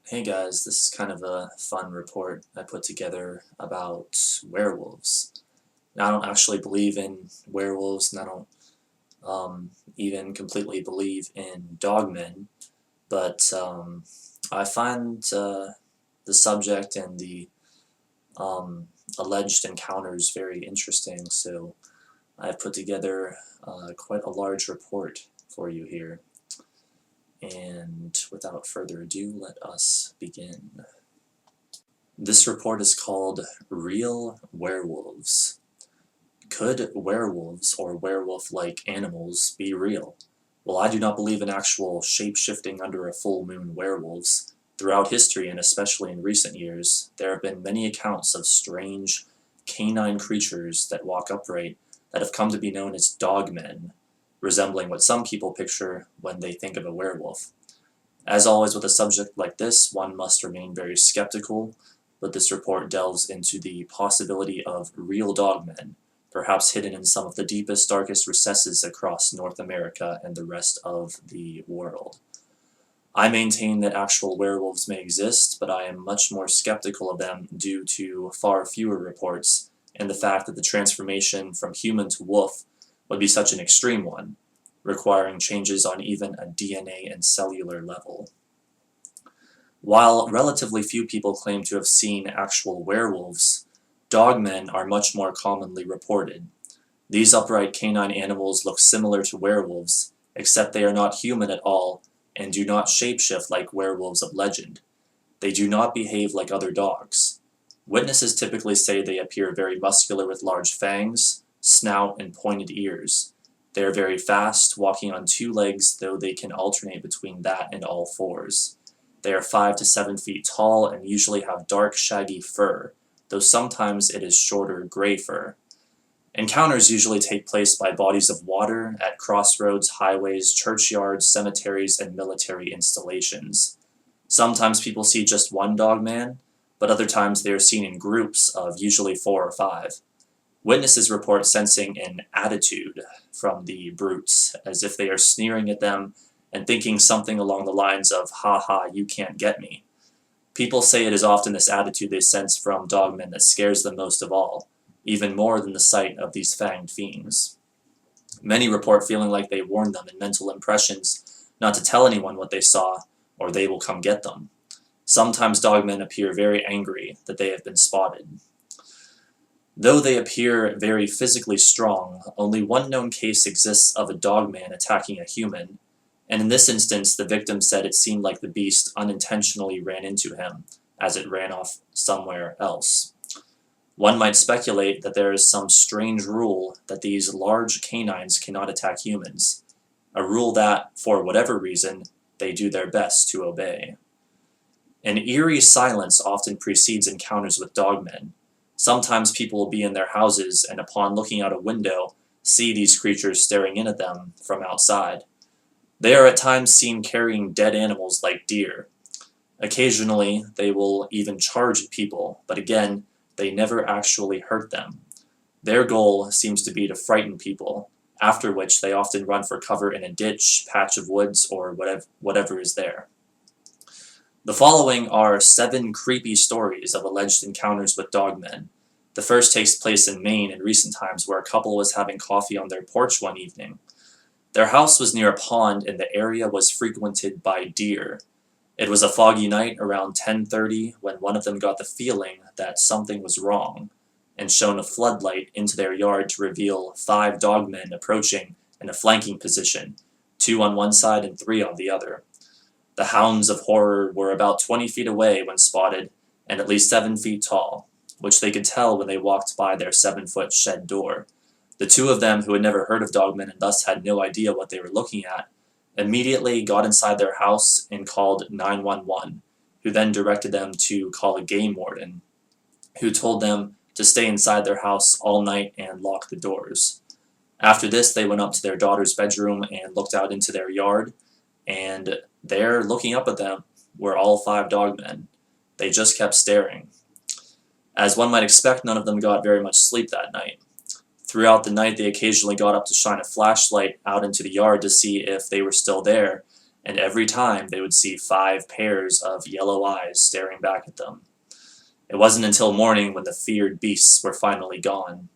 Hey guys, this is kind of a fun report I put together about werewolves. Now, I don't actually believe in werewolves, and I don't even completely believe in dogmen, but I find the subject and the um, alleged encounters very interesting, so I've put together quite a large report for you here. And without further ado, let us begin. This report is called Real Werewolves. Could werewolves or werewolf-like animals be real? Well, I do not believe in actual shape-shifting under a full moon werewolves. Throughout history, and especially in recent years, there have been many accounts of strange, canine creatures that walk upright that have come to be known as dogmen, resembling what some people picture when they think of a werewolf. As always with a subject like this, one must remain very skeptical, but this report delves into the possibility of real dogmen, perhaps hidden in some of the deepest, darkest recesses across North America and the rest of the world. I maintain that actual werewolves may exist, but I am much more skeptical of them due to far fewer reports, and the fact that the transformation from human to wolf would be such an extreme one, requiring changes on even a DNA and cellular level. While relatively few people claim to have seen actual werewolves, dogmen are much more commonly reported. These upright canine animals look similar to werewolves, except they are not human at all and do not shapeshift like werewolves of legend. They do not behave like other dogs. Witnesses typically say they appear very muscular with large fangs, snout, and pointed ears. They are very fast, walking on two legs, though they can alternate between that and all fours. They are 5 to 7 feet tall and usually have dark, shaggy fur, though sometimes it is shorter, gray fur. Encounters usually take place by bodies of water, at crossroads, highways, churchyards, cemeteries, and military installations. Sometimes people see just one dogman, but other times they are seen in groups of usually 4 or 5. Witnesses report sensing an attitude from the brutes, as if they are sneering at them and thinking something along the lines of, "Ha ha, you can't get me." People say it is often this attitude they sense from dogmen that scares them most of all, even more than the sight of these fanged fiends. Many report feeling like they warned them in mental impressions not to tell anyone what they saw, or they will come get them. Sometimes dogmen appear very angry that they have been spotted. Though they appear very physically strong, only one known case exists of a dogman attacking a human, and in this instance the victim said it seemed like the beast unintentionally ran into him, as it ran off somewhere else. One might speculate that there is some strange rule that these large canines cannot attack humans, a rule that, for whatever reason, they do their best to obey. An eerie silence often precedes encounters with dogmen. Sometimes people will be in their houses and upon looking out a window, see these creatures staring in at them from outside. They are at times seen carrying dead animals like deer. Occasionally, they will even charge at people, but again, they never actually hurt them. Their goal seems to be to frighten people, after which they often run for cover in a ditch, patch of woods, or whatever is there. The following are 7 creepy stories of alleged encounters with dogmen. The first takes place in Maine in recent times, where a couple was having coffee on their porch one evening. Their house was near a pond and the area was frequented by deer. It was a foggy night around 10:30 when one of them got the feeling that something was wrong, and shone a floodlight into their yard to reveal 5 dogmen approaching in a flanking position, 2 on one side and 3 on the other. The hounds of horror were about 20 feet away when spotted, and at least 7 feet tall, which they could tell when they walked by their 7-foot shed door. The 2 of them, who had never heard of dogmen and thus had no idea what they were looking at, immediately got inside their house and called 911, who then directed them to call a game warden, who told them to stay inside their house all night and lock the doors. After this, they went up to their daughter's bedroom and looked out into their yard, and there, looking up at them, were all 5 dogmen. They just kept staring. As one might expect, none of them got very much sleep that night. Throughout the night, they occasionally got up to shine a flashlight out into the yard to see if they were still there, and every time they would see 5 pairs of yellow eyes staring back at them. It wasn't until morning when the feared beasts were finally gone.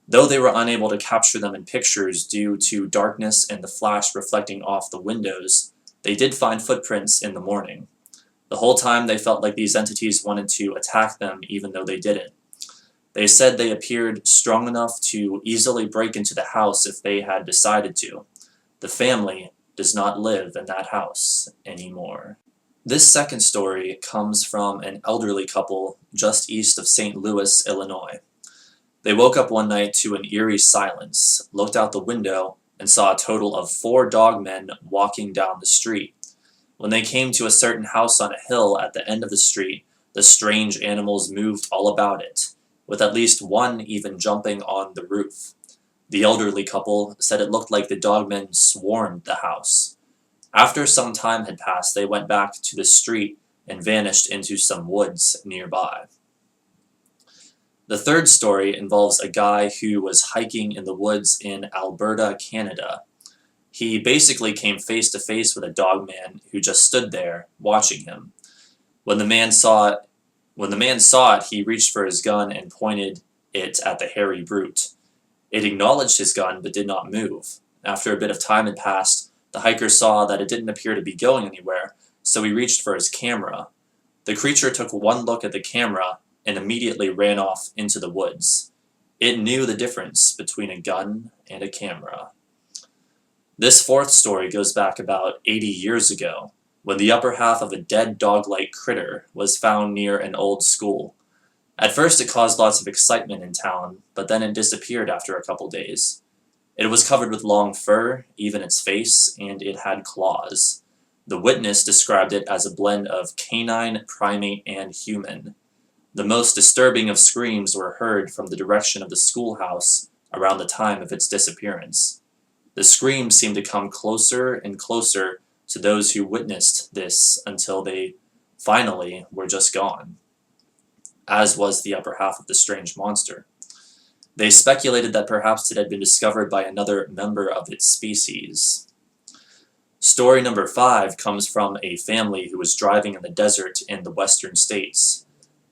Though they were unable to capture them in pictures due to darkness and the flash reflecting off the windows, they did find footprints in the morning. The whole time they felt like these entities wanted to attack them even though they didn't. They said they appeared strong enough to easily break into the house if they had decided to. The family does not live in that house anymore. This second story comes from an elderly couple just east of St. Louis, Illinois. They woke up one night to an eerie silence, looked out the window, and saw a total of 4 dogmen walking down the street. When they came to a certain house on a hill at the end of the street, the strange animals moved all about it, with at least one even jumping on the roof. The elderly couple said it looked like the dogmen swarmed the house. After some time had passed, they went back to the street and vanished into some woods nearby. The third story involves a guy who was hiking in the woods in Alberta, Canada. He basically came face to face with a dogman who just stood there, watching him. When the man saw it, he reached for his gun and pointed it at the hairy brute. It acknowledged his gun but did not move. After a bit of time had passed, the hiker saw that it didn't appear to be going anywhere, so he reached for his camera. The creature took one look at the camera and immediately ran off into the woods. It knew the difference between a gun and a camera. This fourth story goes back about 80 years ago, when the upper half of a dead dog-like critter was found near an old school. At first it caused lots of excitement in town, but then it disappeared after a couple days. It was covered with long fur, even its face, and it had claws. The witness described it as a blend of canine, primate, and human. The most disturbing of screams were heard from the direction of the schoolhouse around the time of its disappearance. The screams seemed to come closer and closer to those who witnessed this until they finally were just gone, as was the upper half of the strange monster. They speculated that perhaps it had been discovered by another member of its species. Story number 5 comes from a family who was driving in the desert in the western states.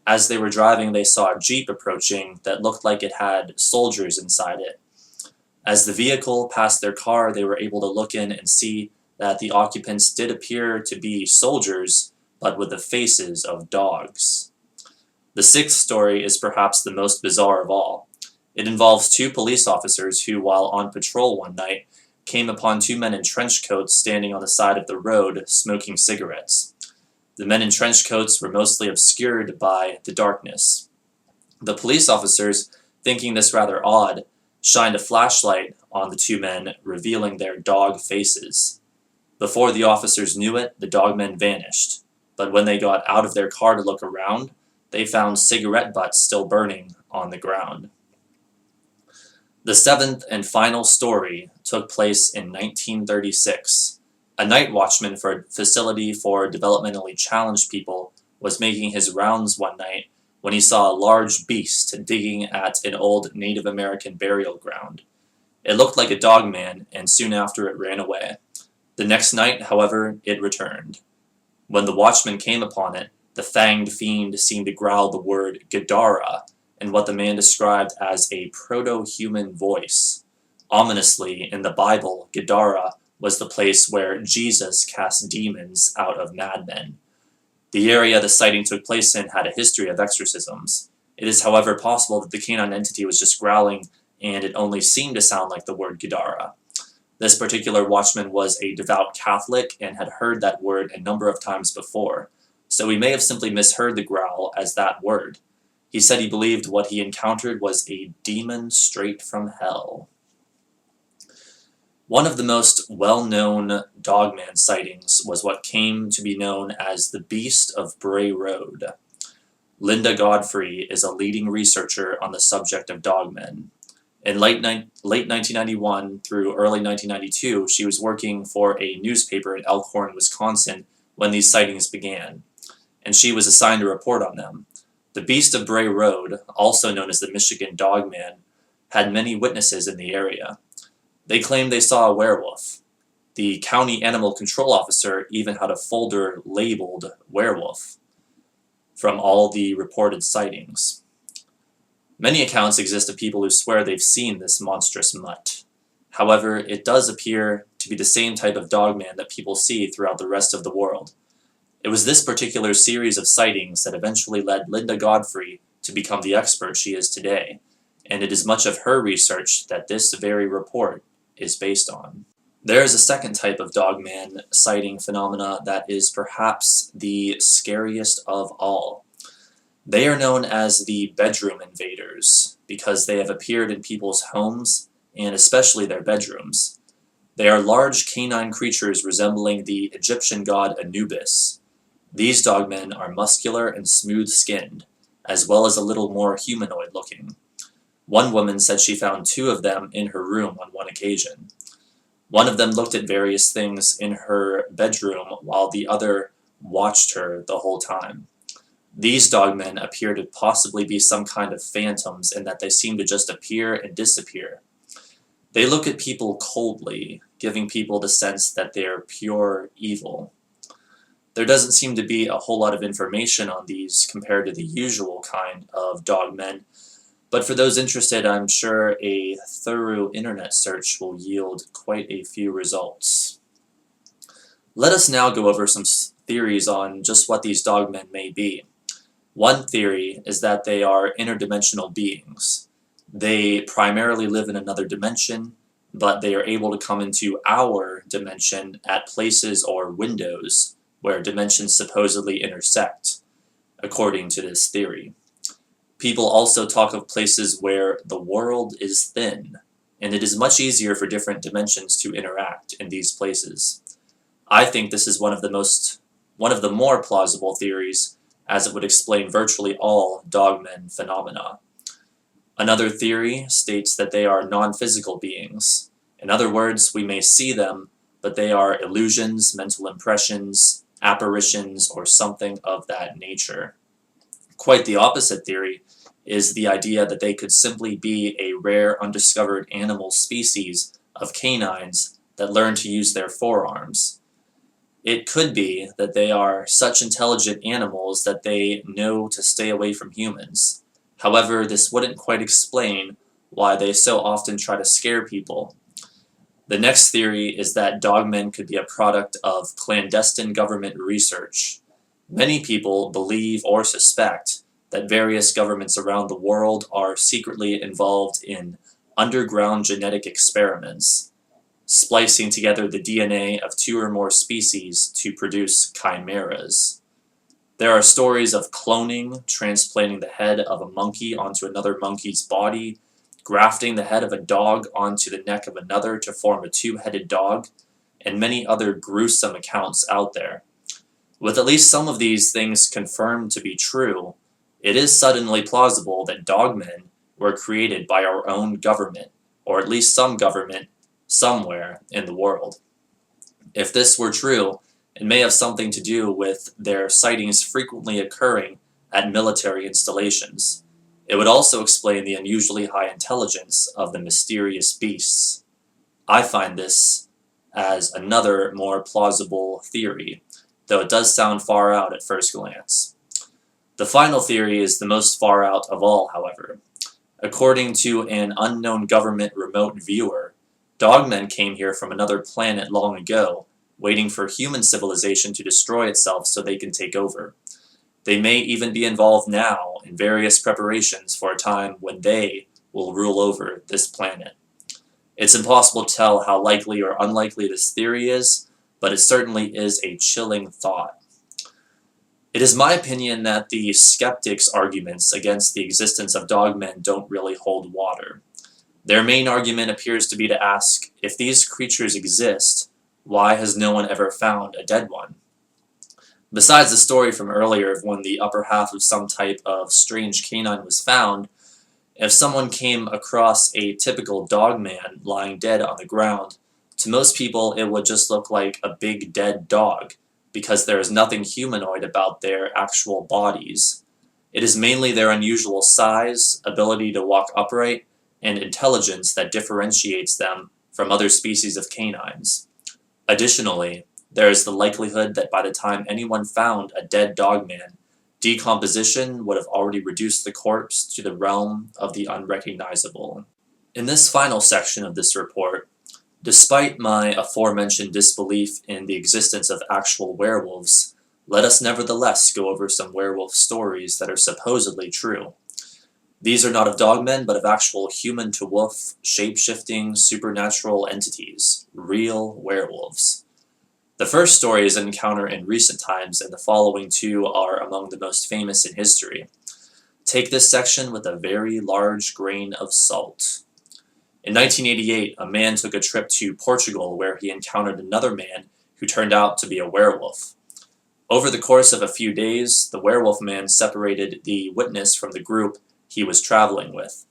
As they were driving, they saw a Jeep approaching that looked like it had soldiers inside it. As the vehicle passed their car, they were able to look in and see that the occupants did appear to be soldiers, but with the faces of dogs. The 6th story is perhaps the most bizarre of all. It involves 2 police officers who, while on patrol one night, came upon 2 men in trench coats standing on the side of the road smoking cigarettes. The men in trench coats were mostly obscured by the darkness. The police officers, thinking this rather odd, shined a flashlight on the 2 men, revealing their dog faces. Before the officers knew it, the dogmen vanished, but when they got out of their car to look around, they found cigarette butts still burning on the ground. The 7th and final story took place in 1936. A night watchman for a facility for developmentally challenged people was making his rounds one night when he saw a large beast digging at an old Native American burial ground. It looked like a dogman, and soon after it ran away. The next night, however, it returned. When the watchman came upon it, the fanged fiend seemed to growl the word Gadara in what the man described as a proto-human voice. Ominously, in the Bible, Gadara was the place where Jesus cast demons out of madmen. The area the sighting took place in had a history of exorcisms. It is, however, possible that the canine entity was just growling, and it only seemed to sound like the word Gadara. This particular watchman was a devout Catholic and had heard that word a number of times before, so he may have simply misheard the growl as that word. He said he believed what he encountered was a demon straight from hell. One of the most well-known dogman sightings was what came to be known as the Beast of Bray Road. Linda Godfrey is a leading researcher on the subject of dogmen. In late 1991 through early 1992, she was working for a newspaper in Elkhorn, Wisconsin, when these sightings began, and she was assigned to report on them. The Beast of Bray Road, also known as the Michigan Dogman, had many witnesses in the area. They claimed they saw a werewolf. The county animal control officer even had a folder labeled werewolf from all the reported sightings. Many accounts exist of people who swear they've seen this monstrous mutt. However, it does appear to be the same type of dogman that people see throughout the rest of the world. It was this particular series of sightings that eventually led Linda Godfrey to become the expert she is today, and it is much of her research that this very report is based on. There is a second type of dogman sighting phenomena that is perhaps the scariest of all. They are known as the bedroom invaders because they have appeared in people's homes and especially their bedrooms. They are large canine creatures resembling the Egyptian god Anubis. These dogmen are muscular and smooth-skinned, as well as a little more humanoid-looking. One woman said she found 2 of them in her room on one occasion. One of them looked at various things in her bedroom while the other watched her the whole time. These dogmen appear to possibly be some kind of phantoms in that they seem to just appear and disappear. They look at people coldly, giving people the sense that they are pure evil. There doesn't seem to be a whole lot of information on these compared to the usual kind of dogmen, but for those interested, I'm sure a thorough internet search will yield quite a few results. Let us now go over some theories on just what these dogmen may be. One theory is that they are interdimensional beings. They primarily live in another dimension, but they are able to come into our dimension at places or windows where dimensions supposedly intersect, according to this theory. People also talk of places where the world is thin, and it is much easier for different dimensions to interact in these places. I think this is one of the more plausible theories, as it would explain virtually all dogmen phenomena. Another theory states that they are non-physical beings. In other words, we may see them, but they are illusions, mental impressions, apparitions, or something of that nature. Quite the opposite theory is the idea that they could simply be a rare undiscovered animal species of canines that learn to use their forearms. It could be that they are such intelligent animals that they know to stay away from humans. However, this wouldn't quite explain why they so often try to scare people. The next theory is that dogmen could be a product of clandestine government research. Many people believe or suspect that various governments around the world are secretly involved in underground genetic experiments, splicing together the DNA of 2 or more species to produce chimeras. There are stories of cloning, transplanting the head of a monkey onto another monkey's body, grafting the head of a dog onto the neck of another to form a 2-headed dog, and many other gruesome accounts out there. With at least some of these things confirmed to be true, it is suddenly plausible that dogmen were created by our own government, or at least some government somewhere in the world. If this were true, it may have something to do with their sightings frequently occurring at military installations. It would also explain the unusually high intelligence of the mysterious beasts. I find this as another more plausible theory, though it does sound far out at first glance. The final theory is the most far out of all, however. According to an unknown government remote viewer, dogmen came here from another planet long ago, waiting for human civilization to destroy itself so they can take over. They may even be involved now in various preparations for a time when they will rule over this planet. It's impossible to tell how likely or unlikely this theory is, but it certainly is a chilling thought. It is my opinion that the skeptics' arguments against the existence of dogmen don't really hold water. Their main argument appears to be to ask, if these creatures exist, why has no one ever found a dead one? Besides the story from earlier of when the upper half of some type of strange canine was found, if someone came across a typical dogman lying dead on the ground, to most people it would just look like a big dead dog, because there is nothing humanoid about their actual bodies. It is mainly their unusual size, ability to walk upright, and intelligence that differentiates them from other species of canines. Additionally, there is the likelihood that by the time anyone found a dead dogman, decomposition would have already reduced the corpse to the realm of the unrecognizable. In this final section of this report, despite my aforementioned disbelief in the existence of actual werewolves, let us nevertheless go over some werewolf stories that are supposedly true. These are not of dogmen, but of actual human-to-wolf, shape-shifting, supernatural entities, real werewolves. The first story is an encounter in recent times, and the following two are among the most famous in history. Take this section with a very large grain of salt. In 1988, a man took a trip to Portugal where he encountered another man who turned out to be a werewolf. Over the course of a few days, the werewolf man separated the witness from the group he was traveling with.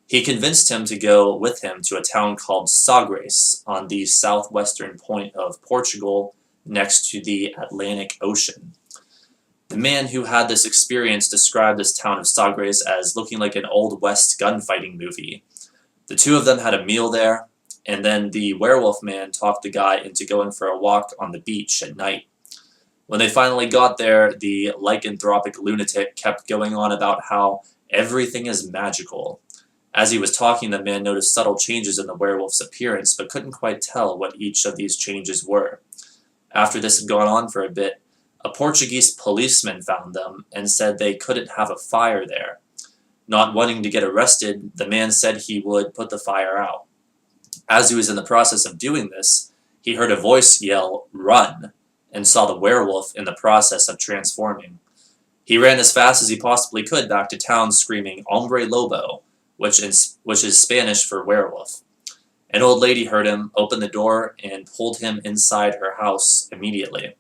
He convinced him to go with him to a town called Sagres on the southwestern point of Portugal next to the Atlantic Ocean. The man who had this experience described this town of Sagres as looking like an Old West gunfighting movie. The two of them had a meal there, and then the werewolf man talked the guy into going for a walk on the beach at night. When they finally got there, the lycanthropic lunatic kept going on about how everything is magical. As he was talking, the man noticed subtle changes in the werewolf's appearance, but couldn't quite tell what each of these changes were. After this had gone on for a bit, a Portuguese policeman found them and said they couldn't have a fire there. Not wanting to get arrested, the man said he would put the fire out. As he was in the process of doing this, he heard a voice yell, "Run!" and saw the werewolf in the process of transforming. He ran as fast as he possibly could back to town screaming, "Hombre lobo," which is Spanish for werewolf. An old lady heard him, opened the door, and pulled him inside her house immediately.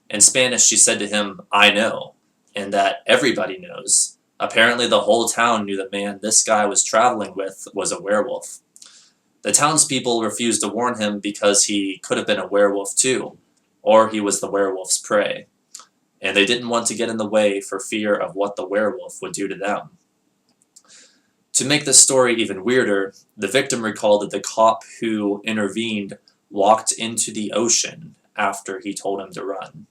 In Spanish, she said to him, "I know," and that everybody knows. Apparently the whole town knew the man this guy was traveling with was a werewolf. The townspeople refused to warn him because he could have been a werewolf too, or he was the werewolf's prey. And they didn't want to get in the way for fear of what the werewolf would do to them. To make the story even weirder, the victim recalled that the cop who intervened walked into the ocean after he told him to run.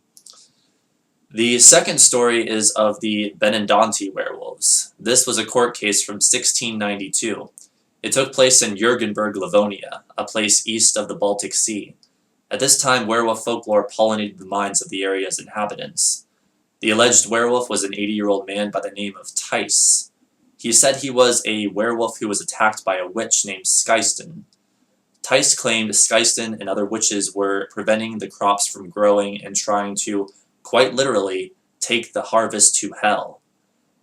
The second story is of the Benandanti werewolves. This was a court case from 1692. It took place in Jurgenberg, Livonia, a place east of the Baltic Sea. At this time, werewolf folklore pollinated the minds of the area's inhabitants. The alleged werewolf was an 80-year-old man by the name of Tice. He said he was a werewolf who was attacked by a witch named Skyston. Tice claimed Skyston and other witches were preventing the crops from growing and trying to, quite literally, take the harvest to hell.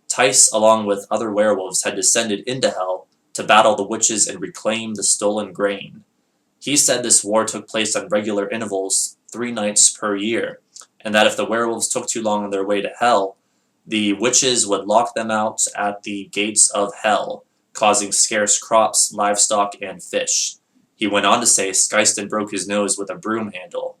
Tice, along with other werewolves, had descended into hell to battle the witches and reclaim the stolen grain. He said this war took place on regular intervals, 3 nights per year, and that if the werewolves took too long on their way to hell, the witches would lock them out at the gates of hell, causing scarce crops, livestock, and fish. He went on to say Skyston broke his nose with a broom handle.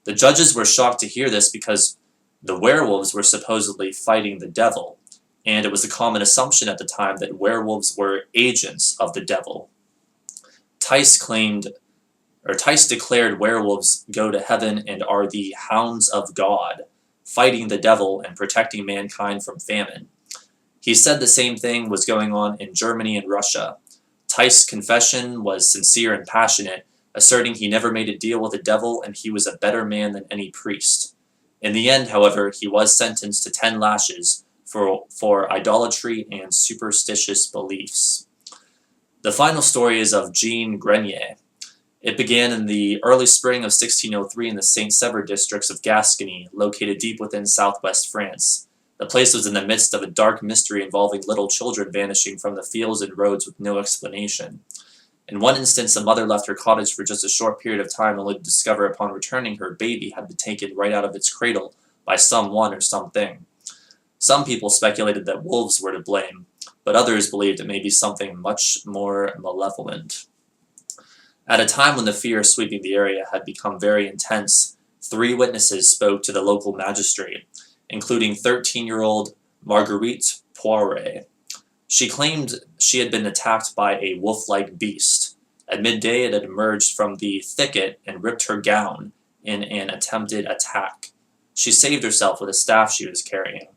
The judges were shocked to hear this because the werewolves were supposedly fighting the devil, and it was a common assumption at the time that werewolves were agents of the devil. Tice declared werewolves go to heaven and are the hounds of God, fighting the devil and protecting mankind from famine. He said the same thing was going on in Germany and Russia. Tice's confession was sincere and passionate, asserting he never made a deal with the devil and he was a better man than any priest. In the end, however, he was sentenced to 10 lashes for idolatry and superstitious beliefs. The final story is of Jean Grenier. It began in the early spring of 1603 in the Saint-Sever districts of Gascony, located deep within southwest France. The place was in the midst of a dark mystery involving little children vanishing from the fields and roads with no explanation. In one instance, a mother left her cottage for just a short period of time only to discover upon returning her baby had been taken right out of its cradle by someone or something. Some people speculated that wolves were to blame, but others believed it may be something much more malevolent. At a time when the fear sweeping the area had become very intense, 3 witnesses spoke to the local magistrate, including 13-year-old Marguerite Poiret. She claimed she had been attacked by a wolf-like beast. At midday, it had emerged from the thicket and ripped her gown, in an attempted attack. She saved herself with a staff she was carrying.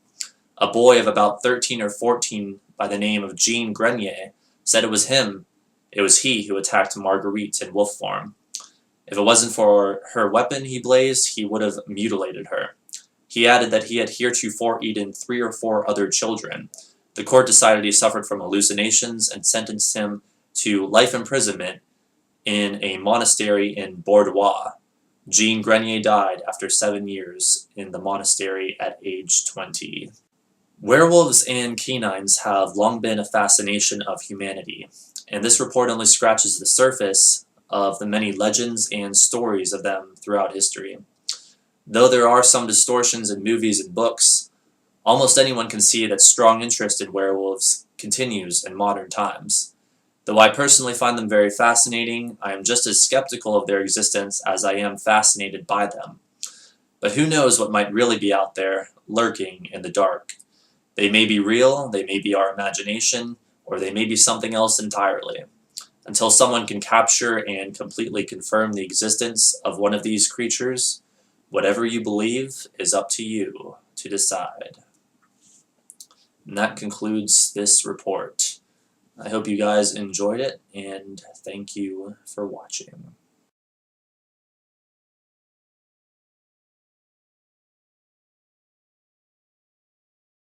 A boy of about 13 or 14 by the name of Jean Grenier said it was he who attacked Marguerite in wolf form. If it wasn't for her weapon, he blazed, he would have mutilated her. He added that he had heretofore eaten 3 or 4 other children. The court decided he suffered from hallucinations and sentenced him to life imprisonment in a monastery in Bordeaux. Jean Grenier died after 7 years in the monastery at age 20. Werewolves and canines have long been a fascination of humanity, and this report only scratches the surface of the many legends and stories of them throughout history. Though there are some distortions in movies and books, almost anyone can see that strong interest in werewolves continues in modern times. Though I personally find them very fascinating, I am just as skeptical of their existence as I am fascinated by them. But who knows what might really be out there, lurking in the dark. They may be real, they may be our imagination, or they may be something else entirely. Until someone can capture and completely confirm the existence of one of these creatures, whatever you believe is up to you to decide. And that concludes this report. I hope you guys enjoyed it, and thank you for watching.